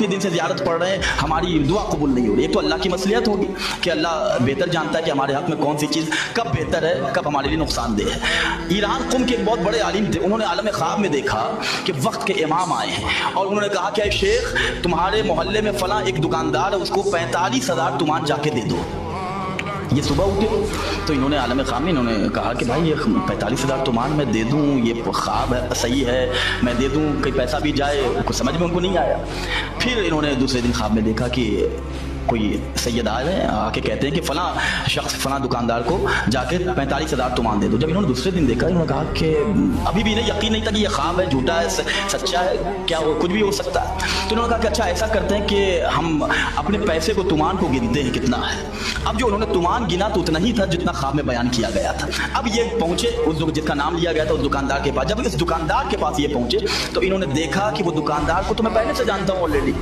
इतने दिन से ज़ियारत पढ़ रहे हैं, हमारी दुआ कबूल नहीं हो रही। एक तो अल्लाह की मसलियत होगी कि अल्लाह बेहतर जानता है कि हमारे हक़ में कौन सी चीज़ कब बेहतर है, कब हमारे लिए नुकसानदेह है। ईरान कुम के एक बहुत बड़े आलिम थे, उन्होंने आलम ख्वाब में देखा कि वक्त के इमाम आए हैं और उन्होंने कहा कि शेख तुम्हारे मोहल्ले में फ़लाँ एक दुकानदार है, उसको 45,000 तुमान जाके दे दो। ये सुबह उठे तो इन्होंने आलम ख्वाब में इन्होंने कहा कि भाई ये 45,000 तुमान मैं दे दूँ, ये ख्वाब है, सही है, मैं दे दूँ, कहीं पैसा भी जाए, कुछ समझ में उनको नहीं आया। फिर इन्होंने दूसरे दिन ख्वाब में देखा कि कोई सैयद आए हैं, आके कहते हैं कि फ़लाँ शख्स फ़लाँ दुकानदार को जाके 45,000 तुमान दे दो। जब इन्होंने दूसरे दिन देखा, इन्होंने कहा कि अभी भी इन्हें यकीन नहीं था कि ये ख्वाब है, झूठा है, सच्चा है, क्या वो कुछ भी हो सकता है। तो इन्होंने कहा कि अच्छा ऐसा करते हैं कि हम अपने पैसे को तुमान को गिनते हैं कितना है। अब जो उन्होंने तुमान गिना तो उतना ही था जितना ख्वाब में बयान किया गया था। अब ये पहुँचे उस जिसका नाम लिया गया था उस दुकानदार के पास। जब इस दुकानदार के पास ये पहुँचे तो इन्होंने देखा कि वो दुकानदार को तो मैं पहले से जानता हूँ ऑलरेडी।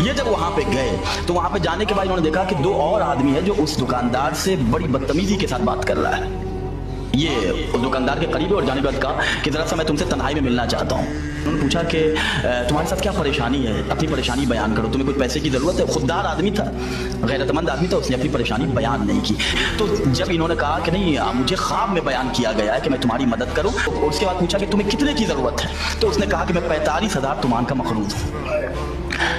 ये जब वहाँ पे गए तो वहाँ पे जाने के बाद इन्होंने देखा कि 2 और आदमी है जो उस दुकानदार से बड़ी बदतमीजी के साथ बात कर रहा है। ये उस दुकानदार के करीब और जाने के बाद कहा कि ज़रा सा मैं तुमसे तन्हाई में मिलना चाहता हूँ। उन्होंने पूछा कि तुम्हारे साथ क्या परेशानी है, अपनी परेशानी बयान करो, तुम्हें कोई पैसे की ज़रूरत है। खुददार आदमी था, गैरतमंद आदमी था, उसने अपनी परेशानी बयान नहीं की। तो जब इन्होंने कहा कि नहीं मुझे ख्वाब में बयान किया गया है कि मैं तुम्हारी मदद करूँ, तो उसके बाद पूछा कि तुम्हें कितने की ज़रूरत है, तो उसने कहा कि मैं 45,000 तुमान का मखरूज हूँ।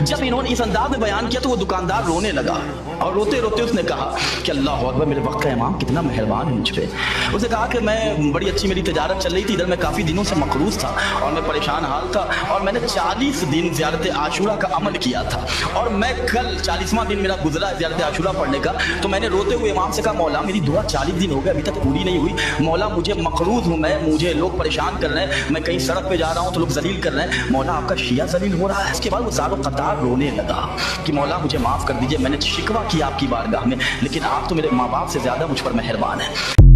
जब इन्होंने इस अंदाज में बयान किया तो वो दुकानदार रोने लगा और रोते रोते उसने कहा कि अल्लाह अकबर, मेरे वक्त का इमाम कितना मेहरबान है मुझ पे। उसने कहा कि मैं बड़ी अच्छी मेरी तिजारत चल रही थी, इधर मैं काफ़ी दिनों से मकरूज था और मैं परेशान हाल था और मैंने 40 दिन ज़ियारत आशूरा का अमल किया था और मैं कल 40वां दिन मेरा गुजरा है ज़ियारत आशूरा पढ़ने का। तो मैंने रोते हुए इमाम से कहा मौला मेरी दुआ 40 दिन हो गए अभी तक पूरी नहीं हुई, मौला मुझे मकरूज हूँ मैं, मुझे लोग परेशान कर रहे हैं, मैं कहीं सड़क पर जा रहा हूँ तो लोग जलील कर रहे हैं, मौला आपका शिया जलील हो रहा है। इसके बाद वो ज़ारो कतार रोने लगा कि मौला मुझे माफ़ कर दीजिए, मैंने शिकवा किया आपकी बारगाह में, लेकिन आप तो मेरे माँ बाप से ज़्यादा मुझ पर मेहरबान हैं।